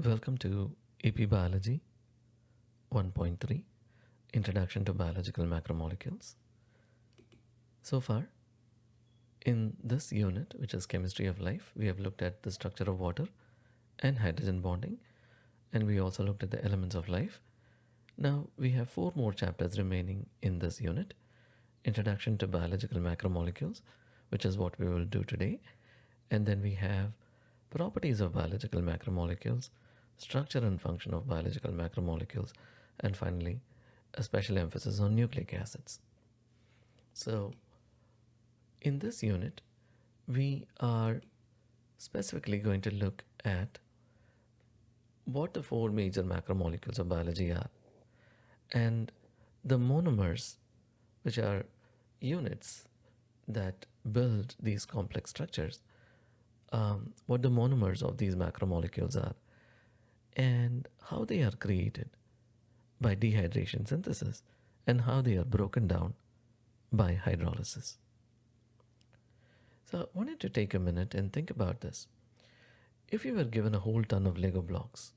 Welcome to EP Biology 1.3 Introduction to Biological Macromolecules. So far, in this unit, which is Chemistry of Life, we have looked at the structure of water and hydrogen bonding, and we also looked at the elements of life. Now, we have 4 more chapters remaining in this unit: Introduction to Biological Macromolecules, which is what we will do today, and then we have Properties of Biological Macromolecules, Structure and Function of Biological Macromolecules, and finally, a special emphasis on nucleic acids. So, in this unit, we are specifically going to look at what the 4 major macromolecules of biology are, and the monomers, which are units that build these complex structures, what the monomers of these macromolecules are, and how they are created by dehydration synthesis, and how they are broken down by hydrolysis. So I wanted to take a minute and think about this. If you were given a whole ton of Lego blocks,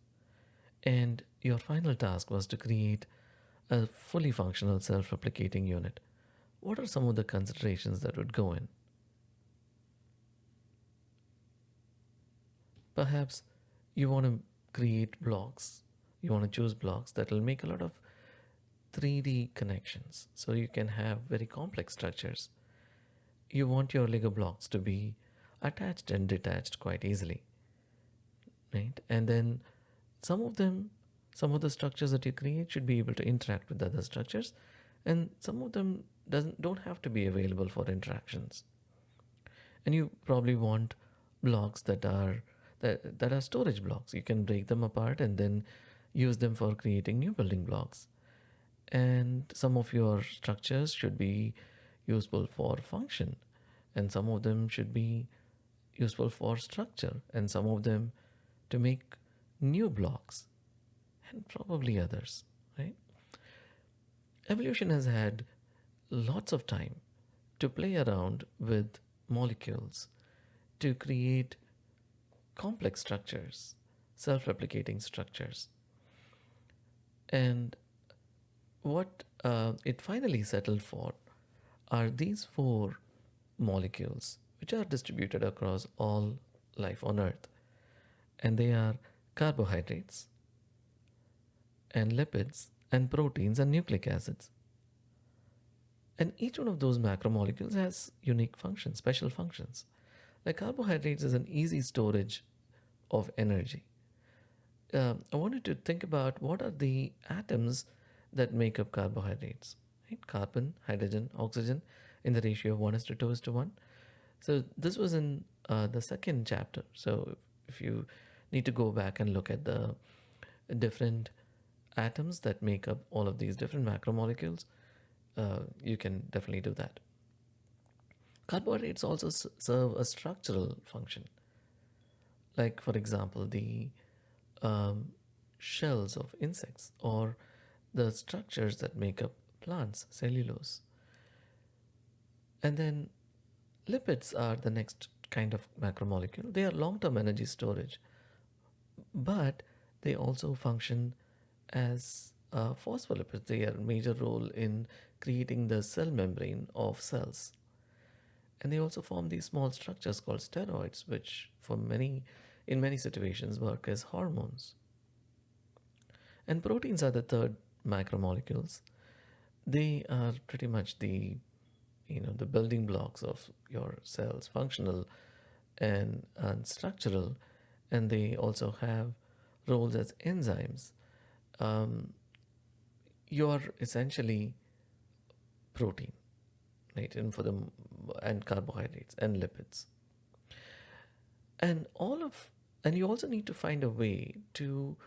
and your final task was to create a fully functional self-replicating unit, what are some of the considerations that would go in? Perhaps you want to create blocks, you want to choose blocks that will make a lot of 3D connections, so you can have very complex structures. You want your Lego blocks to be attached and detached quite easily, right? And then some of the structures that you create should be able to interact with other structures, and some of them don't have to be available for interactions. And you probably want blocks that are storage blocks. You can break them apart and then use them for creating new building blocks. And some of your structures should be useful for function, and some of them should be useful for structure, and some of them to make new blocks, and probably others, right? Evolution has had lots of time to play around with molecules to create complex structures, self-replicating structures. And what it finally settled for are these 4 molecules, which are distributed across all life on Earth. And they are carbohydrates, and lipids, and proteins, and nucleic acids. And each one of those macromolecules has unique functions, special functions. Like carbohydrates is an easy storage of energy. I wanted to think about what are the atoms that make up carbohydrates, right? Carbon, hydrogen, oxygen in the ratio of 1:2:1. So this was in the second chapter. So if you need to go back and look at the different atoms that make up all of these different macromolecules, you can definitely do that. Carbohydrates also serve a structural function. Like, for example, the shells of insects, or the structures that make up plants, cellulose. And then lipids are the next kind of macromolecule. They are long-term energy storage, but they also function as phospholipids. They are a major role in creating the cell membrane of cells. And they also form these small structures called steroids, which in many situations work as hormones. And proteins are the third macromolecules. They are pretty much the building blocks of your cells, functional and structural, and they also have roles as enzymes. You're essentially protein, right? And carbohydrates and lipids, and and you also need to find a way to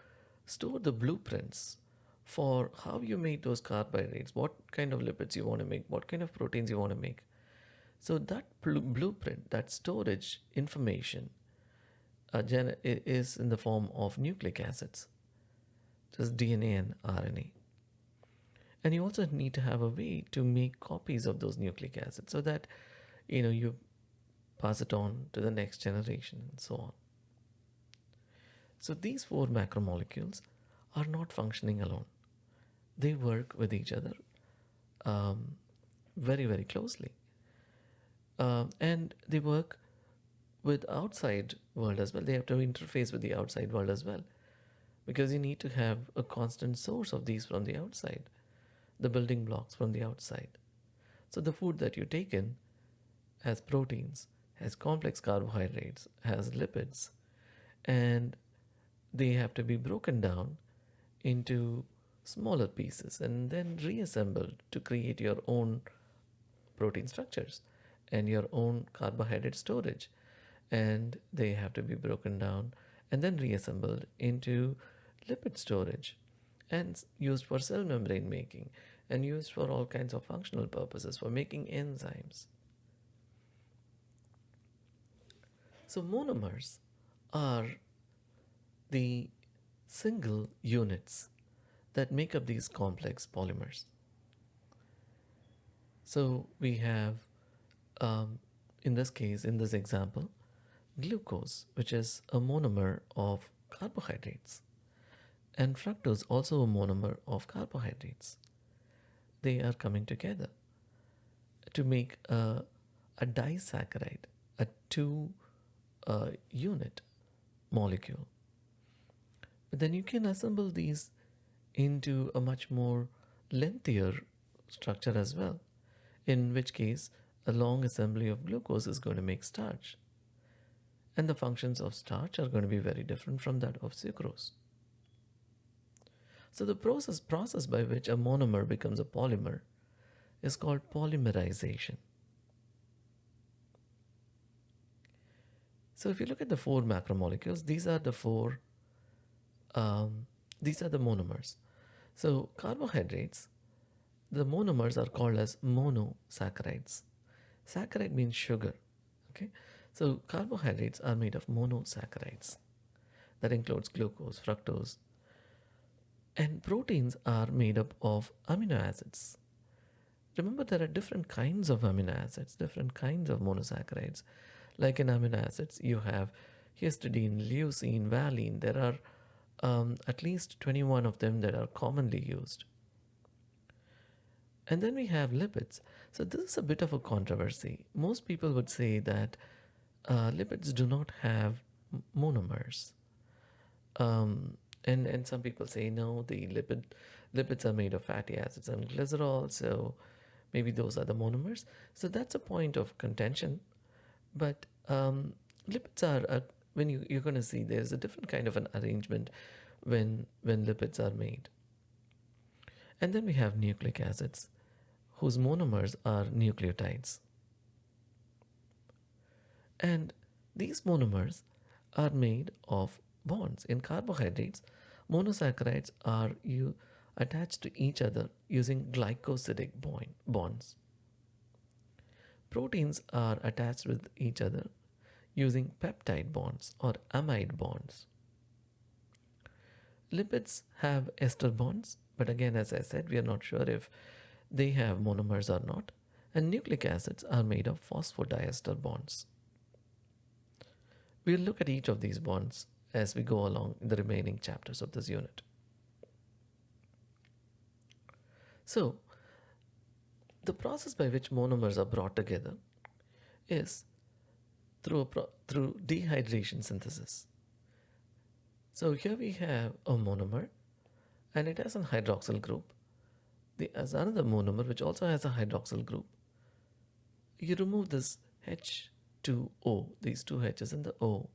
store the blueprints for how you make those carbohydrates, what kind of lipids you want to make, what kind of proteins you want to make. So that blueprint, that storage information, is in the form of nucleic acids, just DNA and RNA. And you also need to have a way to make copies of those nucleic acids so that you pass it on to the next generation and so on. So these four macromolecules are not functioning alone. They work with each other um, very, very closely. And they work with outside world as well. They have to interface with the outside world as well, because you need to have a constant source of these from the outside, the building blocks from the outside. So the food that you take in has proteins, has complex carbohydrates, has lipids, and they have to be broken down into smaller pieces and then reassembled to create your own protein structures and your own carbohydrate storage. And they have to be broken down and then reassembled into lipid storage and used for cell membrane making and used for all kinds of functional purposes for making enzymes. So monomers are the single units that make up these complex polymers. So we have, in this case, in this example, glucose, which is a monomer of carbohydrates, and fructose, also a monomer of carbohydrates. They are coming together to make a disaccharide, a two unit molecule. But then you can assemble these into a much more lengthier structure as well, in which case a long assembly of glucose is going to make starch. And the functions of starch are going to be very different from that of sucrose. So the process by which a monomer becomes a polymer is called polymerization. So if you look at the four macromolecules, these are the monomers. So carbohydrates, the monomers are called as monosaccharides. Saccharide means sugar. Okay, so carbohydrates are made of monosaccharides. That includes glucose, fructose, and proteins are made up of amino acids. Remember, there are different kinds of amino acids, different kinds of monosaccharides. Like in amino acids, you have histidine, leucine, valine. There are at least 21 of them that are commonly used. And then we have lipids. So this is a bit of a controversy. Most people would say that lipids do not have monomers. And some people say no, the lipids are made of fatty acids and glycerol, so maybe those are the monomers. So that's a point of contention. But lipids are when you're going to see there's a different kind of an arrangement when lipids are made. And then we have nucleic acids, whose monomers are nucleotides. And these monomers are made of bonds. In carbohydrates, monosaccharides are attached to each other using glycosidic bonds. Proteins are attached with each other using peptide bonds or amide bonds. Lipids have ester bonds, but again, as I said, we are not sure if they have monomers or not. And nucleic acids are made of phosphodiester bonds. We'll look at each of these bonds as we go along in the remaining chapters of this unit. So, the process by which monomers are brought together is through dehydration synthesis. So here we have a monomer and it has a hydroxyl group. There's another monomer which also has a hydroxyl group. You remove this H2O, these two H's and the O.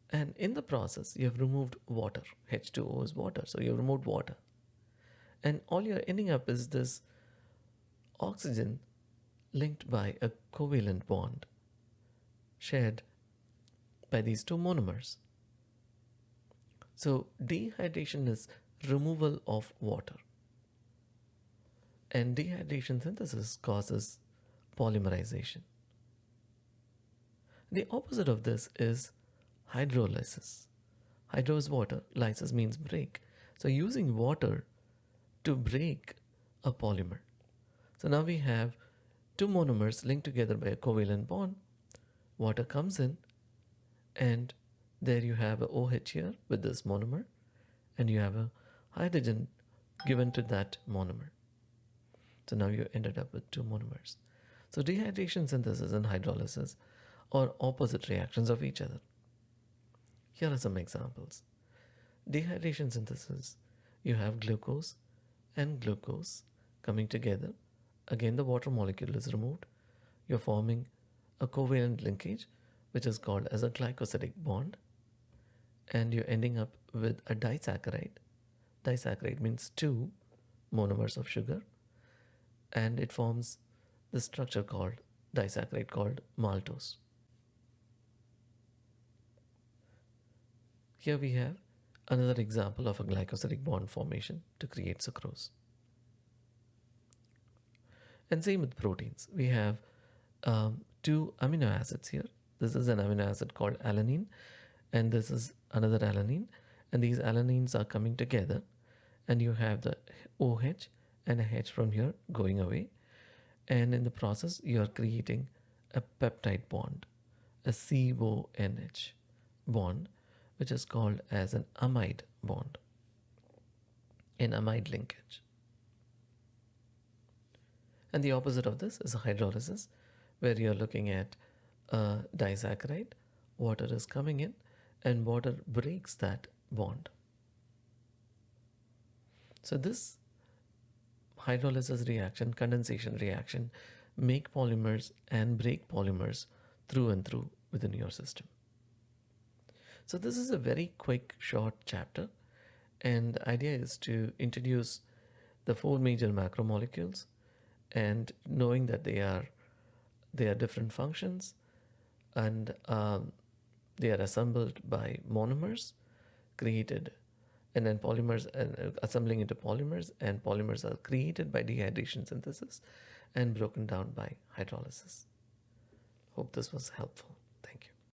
And in the process, you have removed water. H2O is water, so you have removed water. And all you're ending up is this oxygen linked by a covalent bond shared by these two monomers. So dehydration is removal of water. And dehydration synthesis causes polymerization. The opposite of this is hydrolysis. Hydro is water, lysis means break. So using water to break a polymer. So now we have two monomers linked together by a covalent bond. Water comes in and There you have a OH here with this monomer, and you have a hydrogen given to that monomer. So now you ended up with two monomers. So dehydration synthesis and hydrolysis are opposite reactions of each other. Here are some examples. Dehydration synthesis, you have glucose and glucose coming together. Again, the water molecule is removed. You're forming a covalent linkage, which is called as a glycosidic bond. And you're ending up with a disaccharide. Disaccharide means two monomers of sugar. And it forms the structure called disaccharide called maltose. Here we have another example of a glycosidic bond formation to create sucrose. And same with proteins. We have two amino acids here. This is an amino acid called alanine, and this is another alanine. And these alanines are coming together, and you have the OH and a H from here going away. And in the process, you are creating a peptide bond, a CONH bond, which is called as an amide bond, an amide linkage. And the opposite of this is hydrolysis, where you're looking at a disaccharide, water is coming in, and water breaks that bond. So this hydrolysis reaction, condensation reaction, make polymers and break polymers through and through within your system. So this is a very quick, short chapter, and the idea is to introduce the four major macromolecules, and knowing that they are different functions, and they are assembled by monomers created, and then polymers, and assembling into polymers, and polymers are created by dehydration synthesis and broken down by hydrolysis. Hope this was helpful.